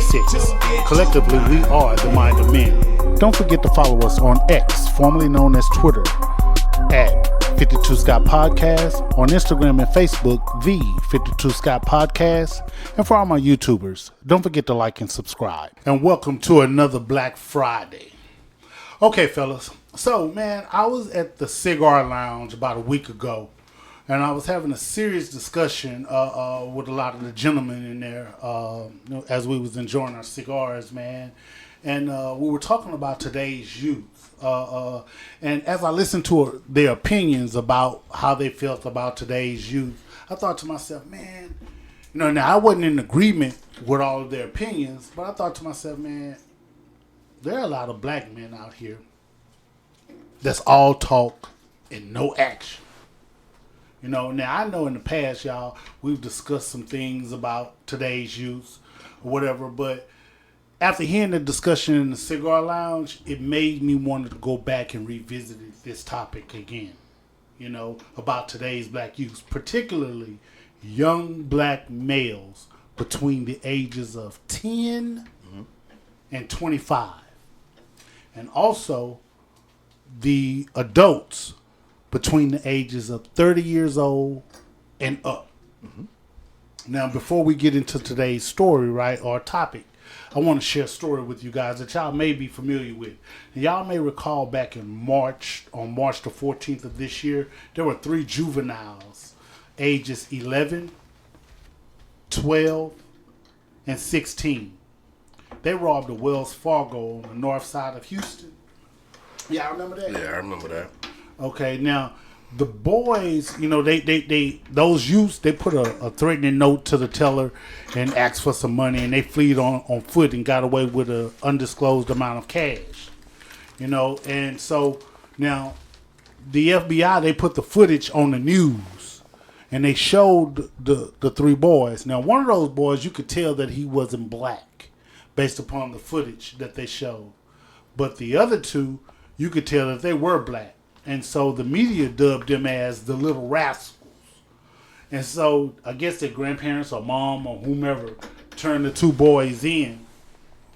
ep163. Collectively, we are the Mind of Men. Don't forget to follow us on X, formerly known as Twitter, at 52 Scott Podcast, on Instagram and Facebook, the 52 Scott Podcast, and for all my YouTubers, don't forget to like and subscribe. And welcome to another Black Friday. Okay, fellas. So, man, I was at the Cigar Lounge about a week ago, and I was having a serious discussion with a lot of the gentlemen in there as we was enjoying our cigars, man. And we were talking about today's youth. And as I listened to their opinions about how they felt about today's youth, I thought to myself, man, now I wasn't in agreement with all of their opinions, but I thought to myself, man, there are a lot of black men out here that's all talk and no action. Now I know in the past, y'all, we've discussed some things about today's youth or whatever, but after hearing the discussion in the Cigar Lounge, it made me want to go back and revisit this topic again, about today's black youth, particularly young black males between the ages of 10 and 25. And also the adults between the ages of 30 years old and up. Mm-hmm. Now, before we get into today's story, right, or topic, I want to share a story with you guys that y'all may be familiar with. And y'all may recall back in March, on March the 14th of this year, there were 3 juveniles, ages 11, 12, and 16. They robbed a Wells Fargo on the north side of Houston. Yeah, I remember that. Yeah, I remember that. Okay, now the boys, those youths, they put a threatening note to the teller and asked for some money, and they fled on foot and got away with an undisclosed amount of cash. And so now the FBI, they put the footage on the news, and they showed the 3 boys. Now, one of those boys, you could tell that he wasn't black based upon the footage that they showed, but the other 2, you could tell that they were black. And so the media dubbed them as the Little Rascals. And so I guess their grandparents or mom or whomever turned the 2 boys in.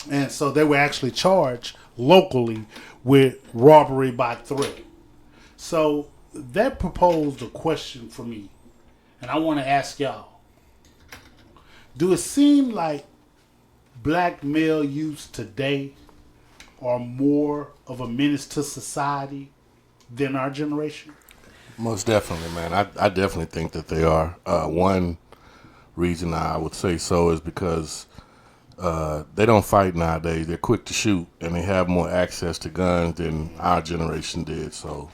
And so they were actually charged locally with robbery by threat. So that proposed a question for me. And I want to ask y'all. Do it seem like black male youths today are more of a menace to society than our generation? Most definitely, man. I definitely think that they are. One reason I would say so is because they don't fight nowadays. They're quick to shoot, and they have more access to guns than our generation did. So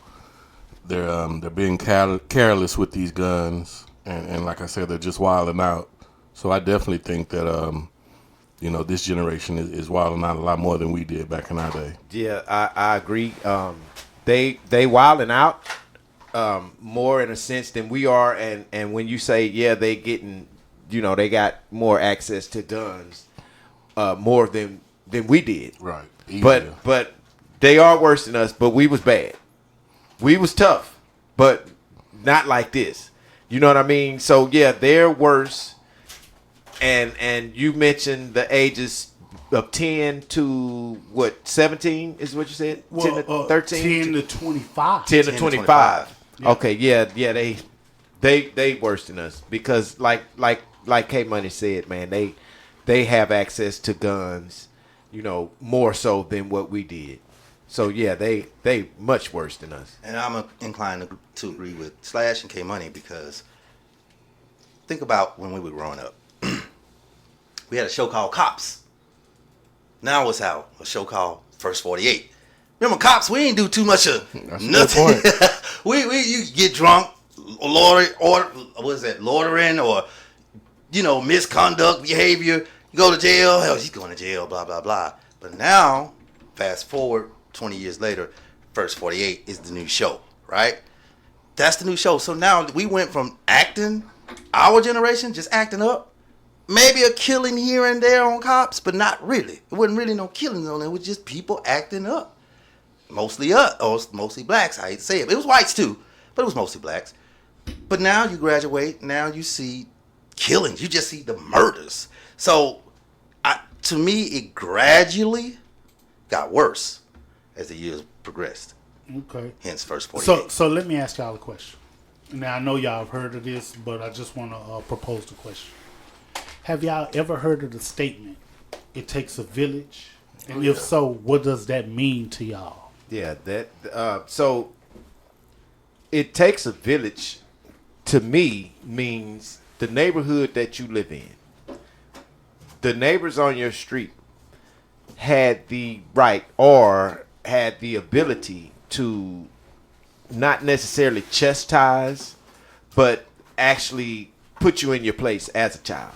they're being careless with these guns, and like I said, they're just wilding out. So I definitely think that this generation is wilding out a lot more than we did back in our day. Yeah, I agree. They wilding out more in a sense than we are, and when you say they getting, they got more access to guns, more than we did. Right. But they are worse than us. But we was bad. We was tough, but not like this. You know what I mean? So they're worse. And you mentioned the ages of 10 to 17 is what you said? Well, 10 to 13? 10 to 25. 10 to 25. Yeah. Okay, they worse than us because like K Money said, man, they have access to guns, more so than what we did. So they much worse than us. And I'm inclined to agree with Slash and K Money because think about when we were growing up. We had a show called Cops. Now what's out? A show called First 48. Remember Cops? We ain't do too much of nothing. You get drunk, loitering, or misconduct behavior. You go to jail. Hell, he's going to jail. Blah blah blah. But now, fast forward 20 years later, First 48 is the new show, right? That's the new show. So now we went from acting, our generation just acting up. Maybe a killing here and there on Cops, but not really. It wasn't really no killings on it. It was just people acting up. Mostly mostly blacks. I hate to say it. It was whites too, but it was mostly blacks. But now you graduate. Now you see killings. You just see the murders. So to me, it gradually got worse as the years progressed. Okay. Hence, first 48. So let me ask y'all a question. Now, I know y'all have heard of this, but I just want to propose the question. Have y'all ever heard of the statement, "It takes a village"? And if so, what does that mean to y'all? Yeah, so it takes a village, to me, means the neighborhood that you live in. The neighbors on your street had the right or had the ability to not necessarily chastise, but actually put you in your place as a child.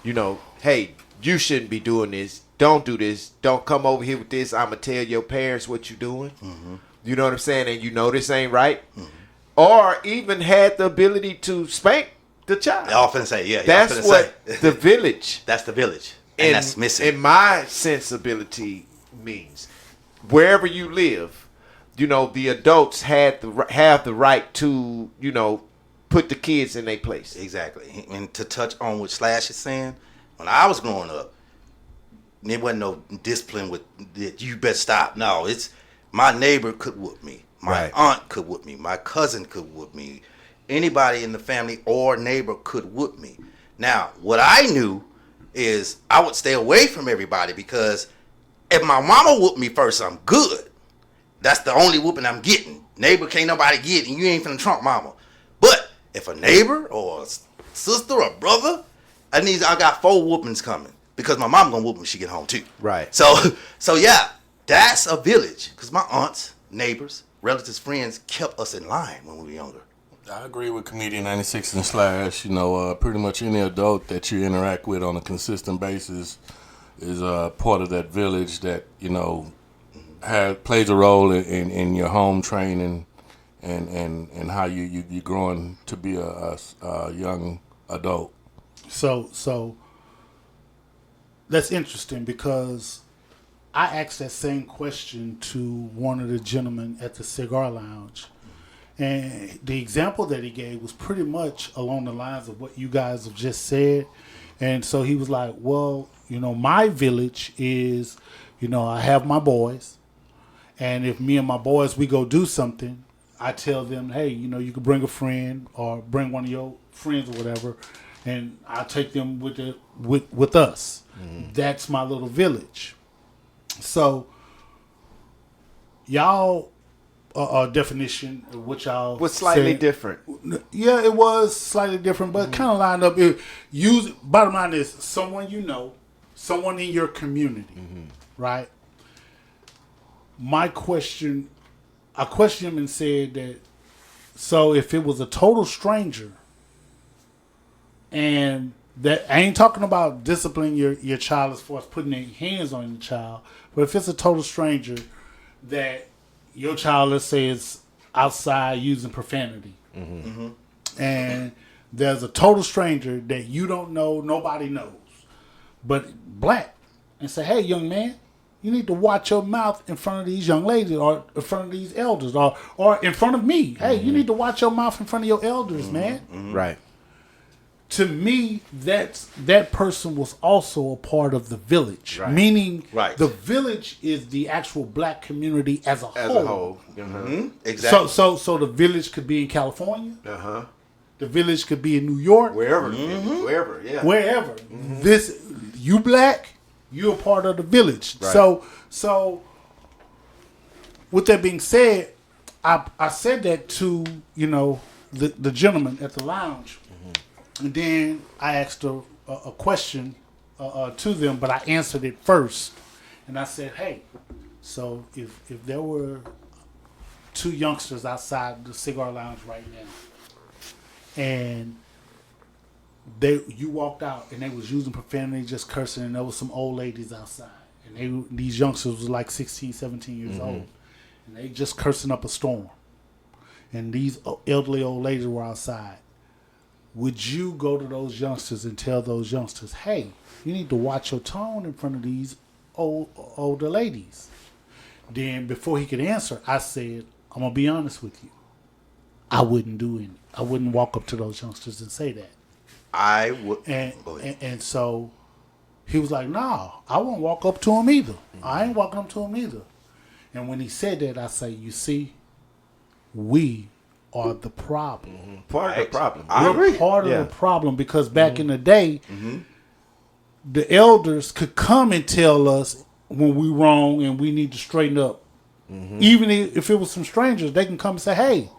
You know, hey, you shouldn't be doing this. Don't do this. Don't come over here with this. I'm going to tell your parents what you're doing. Mm-hmm. You know what I'm saying? And you know this ain't right. Mm-hmm. Or even had the ability to spank the child. I often say, yeah. That's what the village. That's the village. And that's missing. In my sensibility means, wherever you live, you know, the adults have the right to, you know, put the kids in their place. Exactly. And to touch on what Slash is saying, when I was growing up, there wasn't no discipline with that. You better stop. No, it's my neighbor could whoop me. My aunt could whoop me. My cousin could whoop me. Anybody in the family or neighbor could whoop me. Now, what I knew is I would stay away from everybody because if my mama whooped me first, I'm good. That's the only whooping I'm getting. Neighbor can't nobody get, and you ain't finna trump mama. But if a neighbor or a sister or brother, I got 4 whoopings coming because my mom gonna whoop me when she get home too. Right. So yeah, that's a village because my aunts, neighbors, relatives, friends kept us in line when we were younger. I agree with Comedian 96 and Slash. You know, pretty much any adult that you interact with on a consistent basis is part of that village that, you know, plays a role in your home training and how you're growing to be a young adult. So that's interesting because I asked that same question to one of the gentlemen at the cigar lounge. And the example that he gave was pretty much along the lines of what you guys have just said. And so he was like, well, you know, my village is, you know, I have my boys. And if me and my boys, we go do something, I tell them, hey, you know, you can bring a friend or bring one of your friends or whatever, and I'll take them with us. Mm-hmm. That's my little village. So y'all definition of what y'all was slightly said, different. Yeah, it was slightly different, but kind of lined up. Bottom line is someone you know, someone in your community, right? I questioned him and said that, so if it was a total stranger, and that I ain't talking about disciplining your child as far as putting their hands on your child, but if it's a total stranger that your child, let's say, is outside using profanity, and there's a total stranger that you don't know, nobody knows, but black, and say, hey, young man, you need to watch your mouth in front of these young ladies or in front of these elders or in front of me. Hey, you need to watch your mouth in front of your elders, man. Right. To me, that person was also a part of the village. Right. Meaning the village is the actual black community as a whole. Exactly. So the village could be in California. The village could be in New York. Wherever. Wherever. This, you black, you're a part of the village. Right. So with that being said, I said that to, you know, the gentleman at the lounge. And then I asked a question to them, but I answered it first. And I said, hey, so if there were 2 youngsters outside the cigar lounge right now, and you walked out and they was using profanity, just cursing, and there was some old ladies outside, and these youngsters was like 16, 17 years old, and they just cursing up a storm, and these elderly old ladies were outside. Would you go to those youngsters and tell those youngsters, hey, you need to watch your tone in front of these older ladies? Then before he could answer, I said, I'm going to be honest with you. I wouldn't do it. I wouldn't walk up to those youngsters and say that. I would. And so He was like, "Nah, I won't walk up to him either. I ain't walking up to him either." And when he said that, I say, "You see, we are the problem. Part of the problem. I agree. Part of Yeah. the problem because back in the day, the elders could come and tell us when we wrong and we need to straighten up. Even if it was some strangers, they can come and say, "Hey,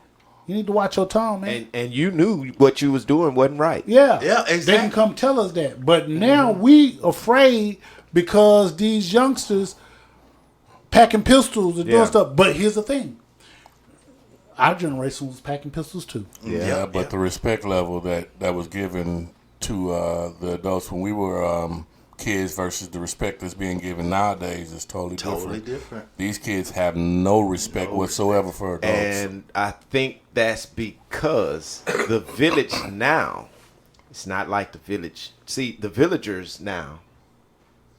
you need to watch your tongue, man." And you knew what you was doing wasn't right. Yeah, Yeah, They exactly. can come tell us that. But now we afraid because these youngsters packing pistols and Yeah. doing stuff. But here's the thing: our generation was packing pistols too. Yeah, but the respect level that was given to the adults when we were kids versus the respect that's being given nowadays is totally different. These kids have no respect whatsoever for adults. And I think that's because the village now, it's not like the village. See, the villagers now,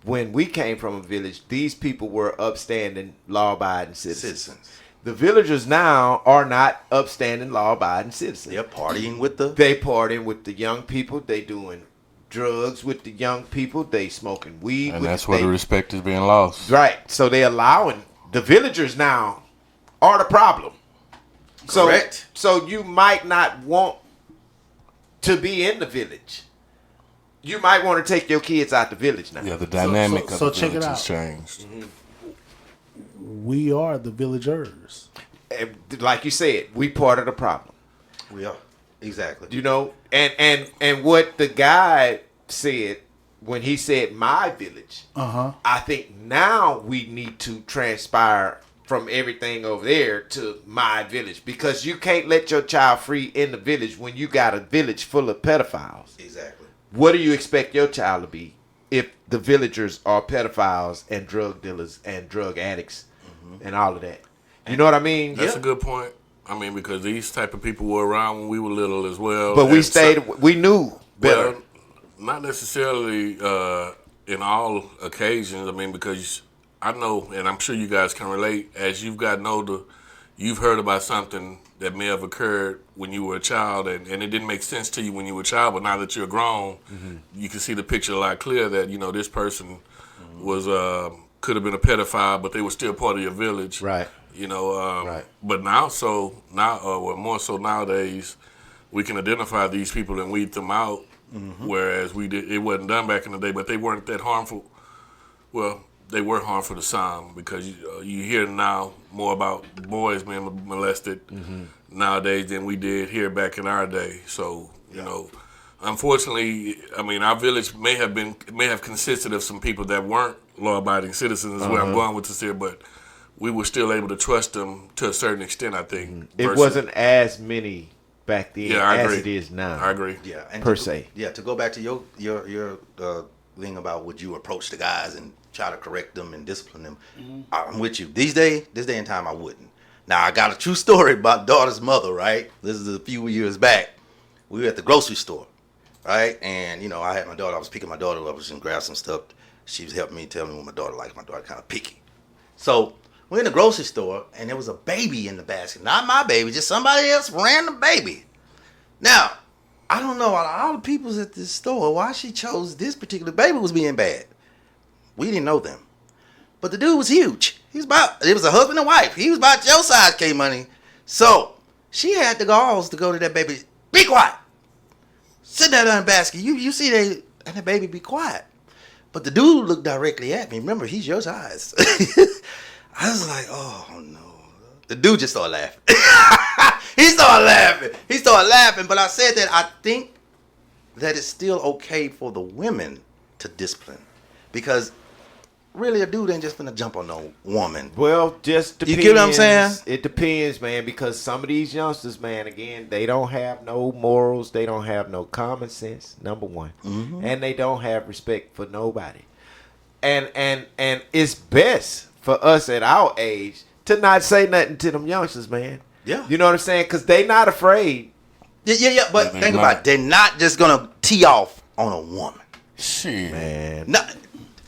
when we came from a village, these people were upstanding, law-abiding citizens. The villagers now are not upstanding, law-abiding citizens. They're partying with the. They partying with the young people. They doing drugs with the young people. They smoking weed. And with that's where the respect is being lost. Right. So they allowing the villagers now are the problem. Correct. So you might not want to be in the village. You might want to take your kids out the village now. Yeah, the dynamic so of the check it village out. has changed. We are the villagers. And like you said, we part of the problem. We are. Exactly. You know, and what the guy said when he said my village, I think now we need to transpire from everything over there to my village, because you can't let your child free in the village when you got a village full of pedophiles. Exactly. What do you expect your child to be if the villagers are pedophiles and drug dealers and drug addicts and all of that? You know what I mean? That's a good point. I mean, because these type of people were around when we were little as well. But we And stayed, we knew better. Well, not necessarily in all occasions. I mean, because I know, and I'm sure you guys can relate, as you've gotten older, you've heard about something that may have occurred when you were a child, and it didn't make sense to you when you were a child, but now that you're grown, you can see the picture a lot clearer that, you know, this person was could have been a pedophile, but they were still part of your village. Right. You know, Right. But now, more so nowadays, we can identify these people and weed them out, whereas it wasn't done back in the day, but they weren't that harmful. Well, they were harmful to some, because you hear now more about boys being molested nowadays than we did here back in our day. So, you know, unfortunately, I mean, our village may have consisted of some people that weren't law-abiding citizens, is where I'm going with this here, but we were still able to trust them to a certain extent, I think. It wasn't as many back then I as agree. it is now. I agree. Yeah. And Per to, se. Yeah. To go back to your thing about would you approach the guys and try to correct them and discipline them, I'm with you. This day and time, I wouldn't. Now, I got a true story about daughter's mother, right? This is a few years back. We were at the grocery store, right? And, you know, I had my daughter. I was picking my daughter up. I was going to grab some stuff. She was helping me tell me what my daughter likes. My daughter kind of picky. So we're in the grocery store, and there was a baby in the basket. Not my baby, just somebody else random baby. Now, I don't know, out of all the peoples at this store, why she chose this particular baby was being bad. We didn't know them. But the dude was huge. It was a husband and wife. He was about your size, K-Money. So she had the galls to go to that baby. Be quiet. Sit down in the basket. You see and the baby be quiet. But the dude looked directly at me. Remember, he's your size. I was like, oh no. The dude just started laughing. He started laughing. But I said that I think that it's still okay for the women to discipline. Because really, a dude ain't just finna jump on no woman. Well, just depends. You get what I'm saying? It depends, man, because some of these youngsters, man, again, they don't have no morals. They don't have no common sense, number one. And they don't have respect for nobody. And it's best for us at our age to not say nothing to them youngsters, man. Yeah. You know what I'm saying? Because they not afraid. Yeah. But think about it. They're not just gonna tee off on a woman. Shit. Man. Not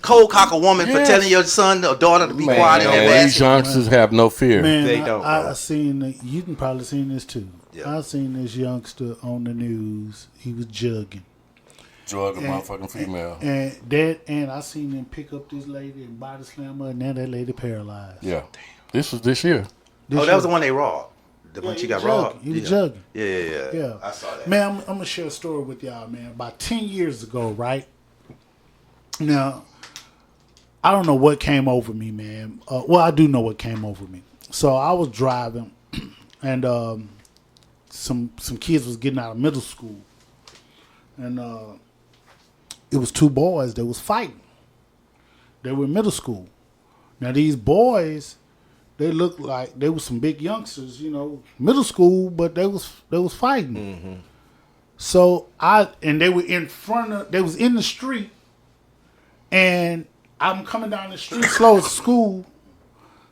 cold cock a woman for telling your son or daughter to be quiet in that These basket. youngsters have no fear. Man, They don't, I bro. seen, you can probably seen this too. Yeah. I seen this youngster on the news. He was jugging. drug a motherfucking female. And I seen them pick up this lady and body slam her, and now that lady paralyzed. Yeah. This was this year. That was the one they robbed. When she got robbed. He was jugging. Yeah. I saw that. Man, I'm going to share a story with y'all, man. About 10 years ago, right? Now, I don't know what came over me, man. Well, I do know what came over me. So I was driving, and some kids was getting out of middle school. And it was two boys that was fighting. They were in middle school. Now, these boys... They looked like they were some big youngsters, middle school, but they was fighting. Mm-hmm. So they were they was in the street, and I'm coming down the street slow at school.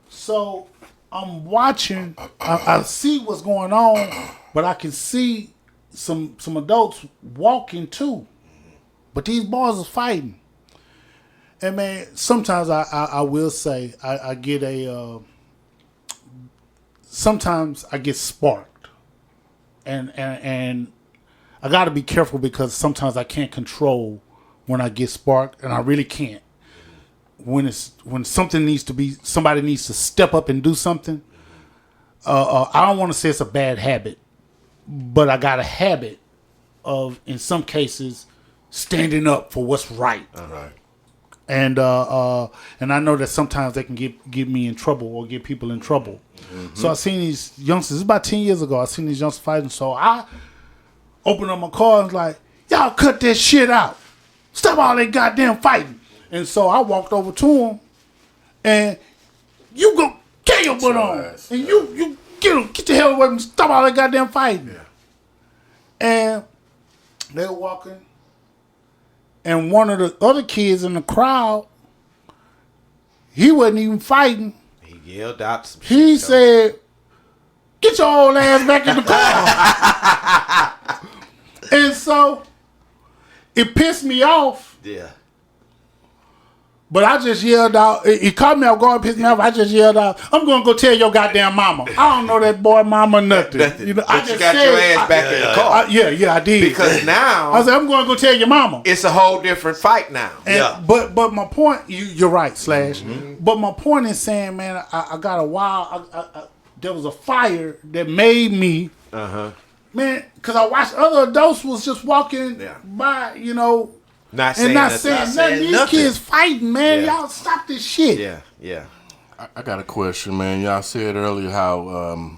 So I'm watching, I see what's going on, but I can see some adults walking too. But these boys are fighting. And man, sometimes I will say I get sometimes I get sparked, and I got to be careful because sometimes I can't control when I get sparked, and I really can't. When something needs to be, somebody needs to step up and do something. I don't want to say it's a bad habit, but I got a habit of, in some cases, standing up for what's right. All right. And I know that sometimes they can get me in trouble or get people in trouble. Mm-hmm. So I seen these youngsters. It's about 10 years ago. I seen these youngsters fighting. So I opened up my car and was like, "Y'all cut that shit out. Stop all that goddamn fighting." And so I walked over to them, and you go get your butt on, and you get the hell away from me. Stop all that goddamn fighting. Yeah. And they were walking. And one of the other kids in the crowd, he wasn't even fighting. He yelled out some shit. He said, "Get your old ass back in the car." And so it pissed me off. Yeah. But I just yelled out. It caught me off guard, pissed me off. I just yelled out, "I'm going to go tell your goddamn mama." I don't know that boy mama nothing. But you got your ass back in the car. Yeah, I did. Because now... I said, "I'm going to go tell your mama." It's a whole different fight now. But my point, you're right, Slash. Mm-hmm. But my point is saying, man, I got a while. There was a fire that made me... Man, because I watched other adults was just walking by, Not saying nothing. These kids fighting, man. Yeah. Y'all stop this shit. Yeah. I got a question, man. Y'all said earlier how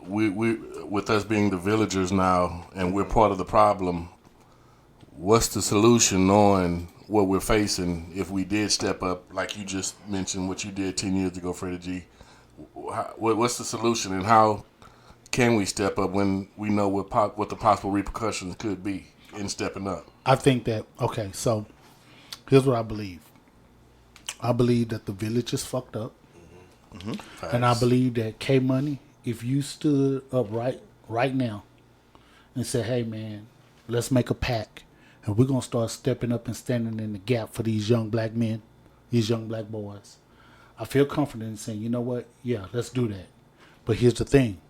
we with us being the villagers now, and we're part of the problem. What's the solution, knowing what we're facing? If we did step up, like you just mentioned, what you did 10 years ago, Freddie G. What's the solution, and how can we step up when we know what the possible repercussions could be in stepping up? I think that, okay, so here's what I believe. I believe that the village is fucked up. Mm-hmm. And I believe that K-Money, if you stood up right now and said, "Hey, man, let's make a pact, and we're going to start stepping up and standing in the gap for these young black men, these young black boys," I feel confident in saying, "You know what? Yeah, let's do that. But here's the thing.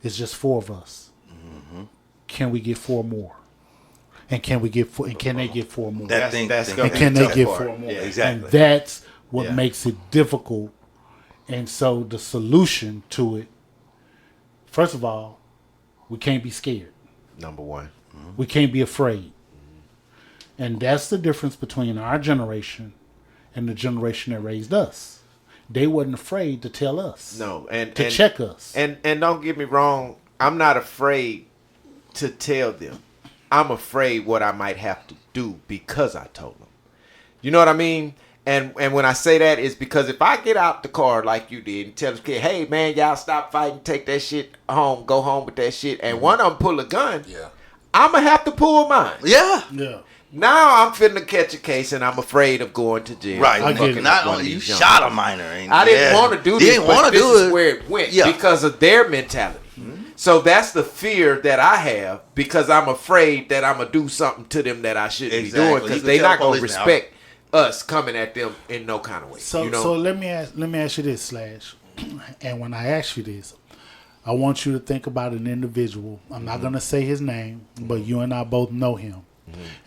It's just 4 of us. Mm-hmm. Can we get 4 more? And can we get 4? And can they get 4 more? And can they get 4 more? Yeah, exactly. And that's what makes it difficult. And so the solution to it, first of all, we can't be scared. Number one. Mm-hmm. We can't be afraid. Mm-hmm. And that's the difference between our generation and the generation that raised us. They wasn't afraid to tell us. No, to check us. And don't get me wrong, I'm not afraid to tell them. I'm afraid what I might have to do because I told them. You know what I mean? And when I say that, it's because if I get out the car like you did and tell this kid, "Hey, man, y'all stop fighting, take that shit home, go home with that shit," and one of them pull a gun, I'm going to have to pull mine. Yeah. Now I'm finna catch a case and I'm afraid of going to jail. Right. Not only you shot a minor. I didn't want to do this, but this is where it went because of their mentality. Mm-hmm. So that's the fear that I have because I'm afraid that I'm going to do something to them that I shouldn't be doing because they're not going to respect us coming at them in no kind of way. So let me ask you this, Slash. And when I ask you this, I want you to think about an individual. I'm not going to say his name, but you and I both know him.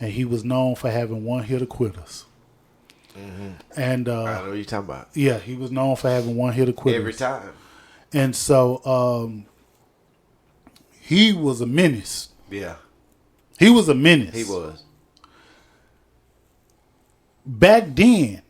and he was known for having one-hitter quitters. And I know what you're talking about. yeah, he was known for having one-hitter quitters Every time. And so he was a menace. Yeah, He was a menace. he was. Back then,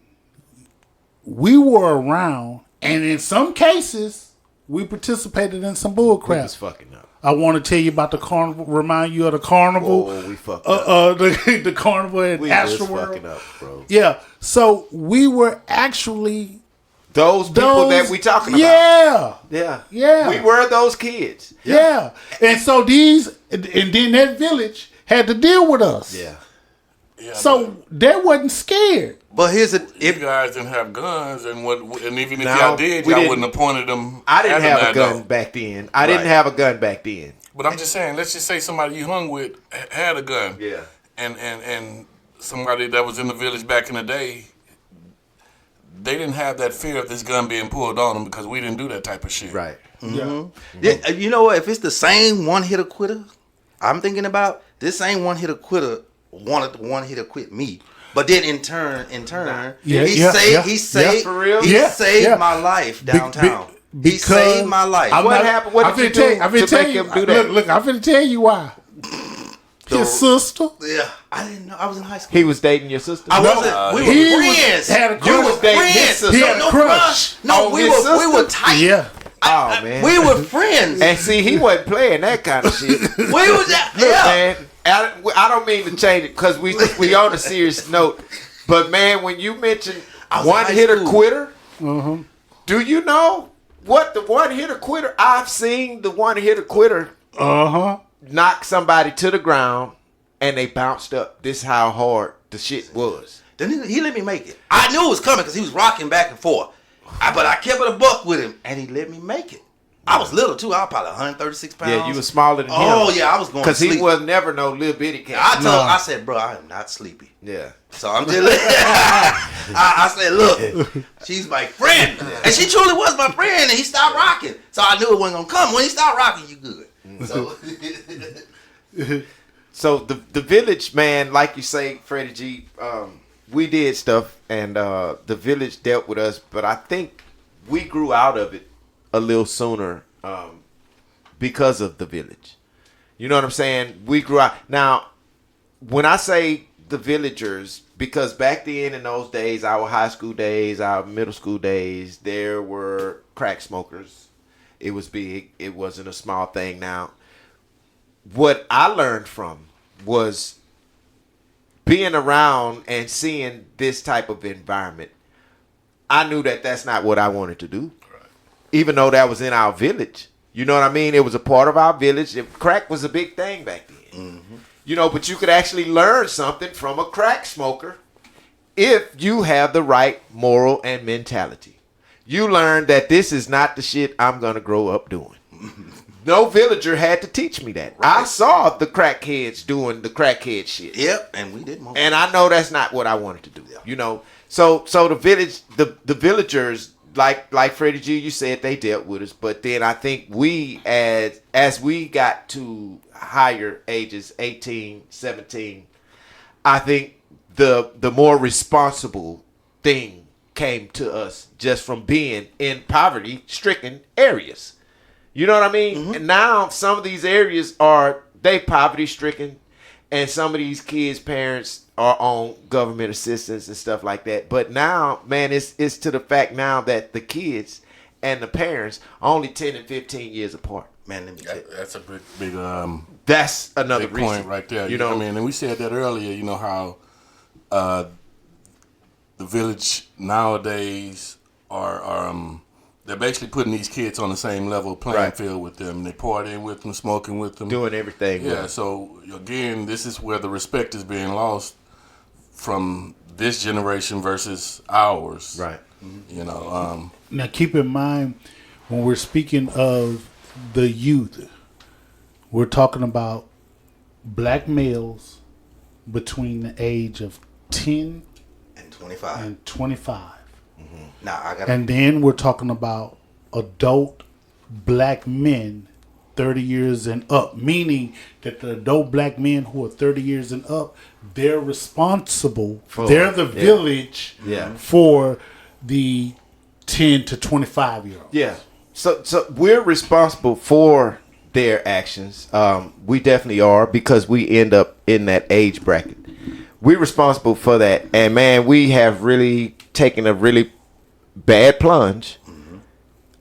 we were around, and in some cases, we participated in some bull We crap. was fucking up. I want to tell you about the carnival. Remind you of the carnival. Whoa, we fucked up. The carnival at We was Astroworld. fucking up, bro. Yeah. So we were actually Those people that we talking about. Yeah. Yeah. Yeah. We were those kids. Yeah. And so and then that village had to deal with us. Yeah. Yeah, So they wasn't scared. But here's a you guys didn't have guns, and even if No, y'all did, we y'all didn't. wouldn't have pointed them. I didn't at have them a gun though. back then. I didn't have a gun back then. But I'm just saying, let's just say somebody you hung with had a gun. Yeah. And somebody that was in the village back in the day, they didn't have that fear of this gun being pulled on them because we didn't do that type of shit. Right. Yeah. Yeah, you know what? If it's the same one-hitter quitter, I'm thinking about this same one-hitter quitter wanted to one-hitter quit me. But then in turn, Yeah, he yeah, saved, yeah, he saved, for real? he Yeah, saved yeah. my life downtown. He Because saved my life. What happened? What did you do I'm finna to tell make you. him do that? Look, I'm finna tell you why. His sister. Yeah, I didn't know. I was in high school. He was dating your sister? I wasn't. We he were was- friends. had a We crush. were dating his friends. sister. He had a No crush. crush. No, On we his were sister? tight. Yeah. Oh, man. We were friends. And see, he wasn't playing that kind of shit. We was Look, yeah. man, I don't mean to change it because we on a serious note. But, man, when you mention I was in high one-hitter school. quitter, do you know what the one-hitter quitter? I've seen the one-hitter quitter knock somebody to the ground and they bounced up. This is how hard the shit was. Then he let me make it. I knew it was coming because he was rocking back and forth. But I kept it a buck with him, and he let me make it. I was little too. I was probably 136 pounds. Yeah, you was smaller than him. Oh yeah, I was going to Because sleep. he was never no little bitty cat. I told him, I said, bro, I am not sleepy. Yeah. So I'm just I said, look, she's my friend. And she truly was my friend, and he stopped rocking. So I knew it wasn't going to come. When he stopped rocking, you good. So So the village, man, like you say, Freddie G, we did stuff, and the village dealt with us, but I think we grew out of it a little sooner because of the village. You know what I'm saying? We grew out. Now, when I say the villagers, because back then in those days, our high school days, our middle school days, there were crack smokers. It was big. It wasn't a small thing. Now, what I learned from was being around and seeing this type of environment. I knew that that's not what I wanted to do, even though that was in our village. You know what I mean? It was a part of our village. Crack was a big thing back then. You know, but you could actually learn something from a crack smoker if you have the right moral and mentality. You learn that this is not the shit I'm going to grow up doing. No villager had to teach me that. I saw the crackheads doing the crackhead shit. yep, and we did more. And I know that's not what I wanted to do. You know, so the village, the villagers, like Freddie G, you said they dealt with us, but then I think we as we got to higher ages, 18, 17, I think the more responsible thing came to us just from being in poverty-stricken areas. You know what I mean? And now some of these areas they poverty-stricken, and some of these kids' parents are on government assistance and stuff like that. But now, man, it's to the fact now that the kids and the parents are only 10 and 15 years apart. Man, let me tell you. That's a big That's another big reason. point right there. You know, I mean, and we said that earlier. You know how the village nowadays are they're basically putting these kids on the same level playing Right. field with them. They partying with them, smoking with them, doing everything. with Yeah. them. So again, this is where the respect is being lost from this generation versus ours. Right. You know. Now, keep in mind, when we're speaking of the youth, we're talking about black males between the age of 10 And 25. and 25. Now I got And then we're talking about adult black men 30 years and up, meaning that the adult black men who are 30 years and up, they're responsible. They're the village for the 10 to 25-year-olds. Yeah. So we're responsible for their actions. We definitely are, because we end up in that age bracket. We're responsible for that. And man, we have really taken a really bad plunge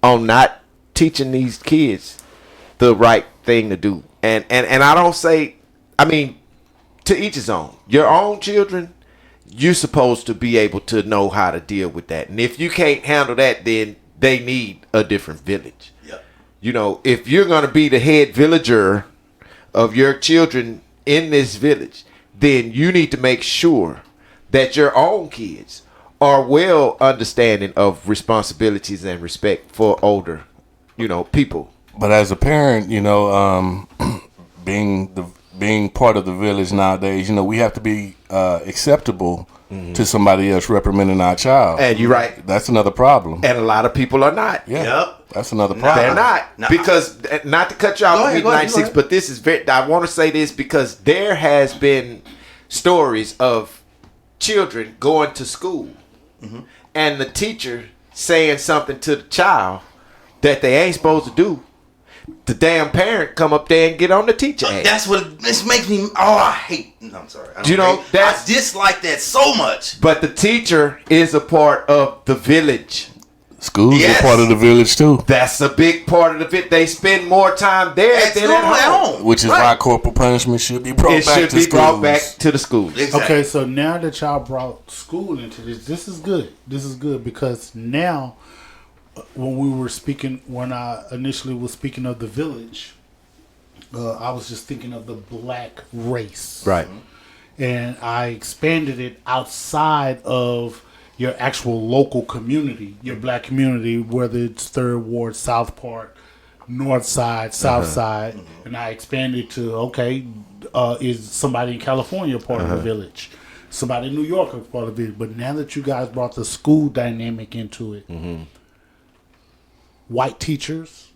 on not teaching these kids the right thing to do. And I don't say, I mean, to each his own. Your own children, you're supposed to be able to know how to deal with that. And if you can't handle that, then they need a different village. Yep. You know, if you're going to be the head villager of your children in this village, then you need to make sure that your own kids are well understanding of responsibilities and respect for older, people. But as a parent, being part of the village nowadays, we have to be acceptable to somebody else reprimanding our child. And you're right. That's another problem. And a lot of people are not. Yeah. Yep. That's another problem. They're not. Because, not to cut you off, 96, but this is I want to say this because there has been stories of children going to school and the teacher saying something to the child that they ain't supposed to do. The damn parent come up there and get on the teacher ass. That's what this makes me. Oh, I hate. No, I'm sorry. I dislike that so much. But the teacher is a part of the village. Schools are part of the village too. That's a big part of the village. They spend more time there than at home. Which is why corporal punishment should be brought back to the schools. Exactly. Okay, so now that y'all brought school into this is good. This is good because now, when I initially was speaking of the village, I was just thinking of the black race. Right. And I expanded it outside of your actual local community, your black community, whether it's 3rd Ward, South Park, North Side, South Side. And I expanded to, is somebody in California part of the village? Somebody in New York is part of the village. But now that you guys brought the school dynamic into it, white teachers,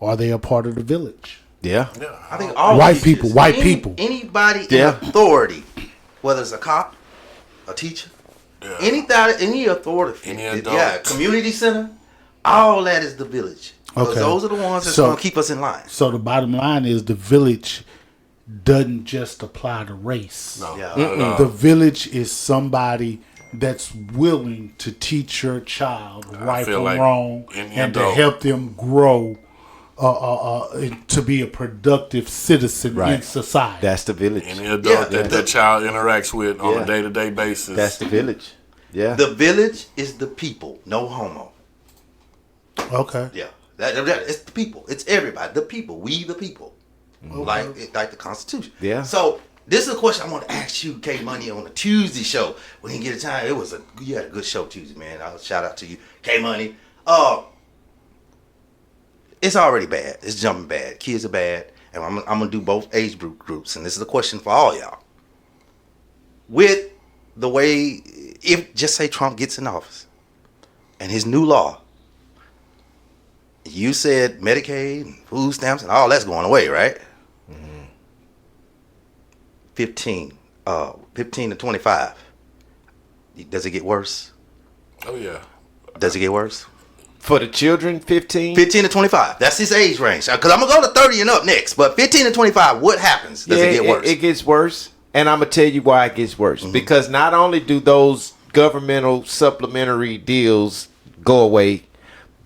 are they a part of the village? Yeah. I think all white teachers, people. Anybody in authority, whether it's a cop, a teacher, any authority, community center, all that is the village. Because those are the ones that's going to keep us in line. So the bottom line is the village doesn't just apply to race. No. Yeah. The village is somebody that's willing to teach your child right from wrong and to help them grow to be a productive citizen in society. That's the village. Any adult that child interacts with on a day-to-day basis. That's the village. Yeah. The village is the people. No homo. Okay. Yeah. It's the people. It's everybody. The people. We the people. Like the Constitution. Yeah. So this is a question I want to ask you, K Money, on a Tuesday show. When you get a time, you had a good show Tuesday, man. I'll shout out to you, K Money. It's already bad. It's jumping bad. Kids are bad, and I'm gonna do both age groups. And this is a question for all y'all. With the way, if just say Trump gets in office, and his new law, you said Medicaid and food stamps and all that's going away, right? 15 to 25. Does it get worse? Oh yeah. Does it get worse? For the children, 15 to 25. That's his age range. Because I'm going to go to 30 and up next. But 15 to 25, what happens? Does it get worse? It gets worse. And I'm going to tell you why it gets worse. Because not only do those governmental supplementary deals go away,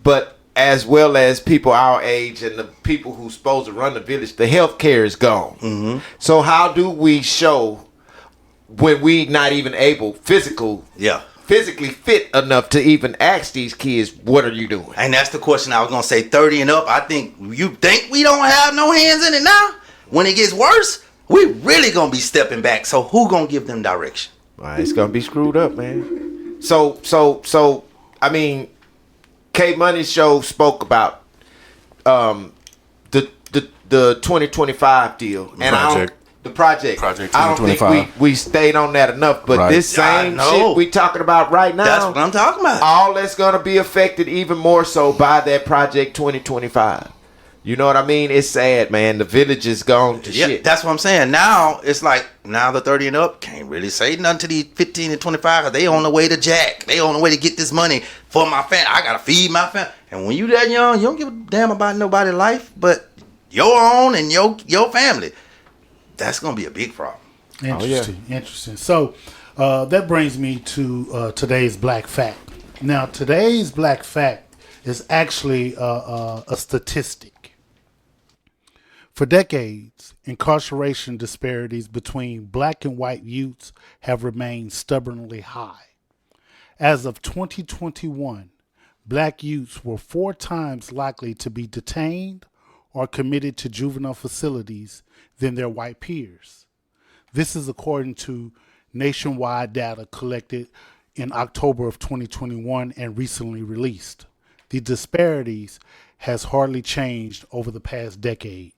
but as well as people our age and the people who's supposed to run the village, the health care is gone. So how do we show when we not even able physically fit enough to even ask these kids, what are you doing? And that's the question I was going to say, 30 and up. I think you think we don't have no hands in it now? When it gets worse, we really going to be stepping back. So who going to give them direction? It's going to be screwed up, man. So I mean, K Money's show spoke about the 2025 deal. And The project. Project I don't 2025. think we stayed on that enough. But Right. this same shit we talking about right now. That's what I'm talking about. All that's gonna be affected even more so by that Project 2025. You know what I mean? It's sad, man. The village is gone to shit. That's what I'm saying. Now it's like now the 30 and up can't really say nothing to these 15 and 25 because they on the way to jack. They on the way to get this money for my family. I gotta feed my family. And when you that young, you don't give a damn about nobody's life, but your own and your family. That's gonna be a big problem. Interesting. So that brings me to today's Black Fact. Now, today's Black Fact is actually a statistic. For decades, incarceration disparities between black and white youths have remained stubbornly high. As of 2021, black youths were 4 times likely to be detained or committed to juvenile facilities than their white peers. This is according to nationwide data collected in October of 2021 and recently released. The disparities has hardly changed over the past decade.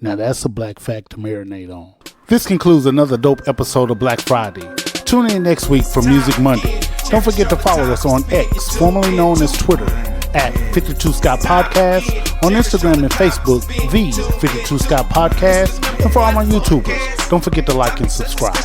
Now that's a black fact to marinate on. This concludes another dope episode of Black Friday. Tune in next week for Music Monday. Don't forget to follow us on X, formerly known as Twitter, at 52 Scott Podcast, on Instagram and Facebook, the 52 Scott Podcast, and for all my YouTubers, don't forget to like and subscribe.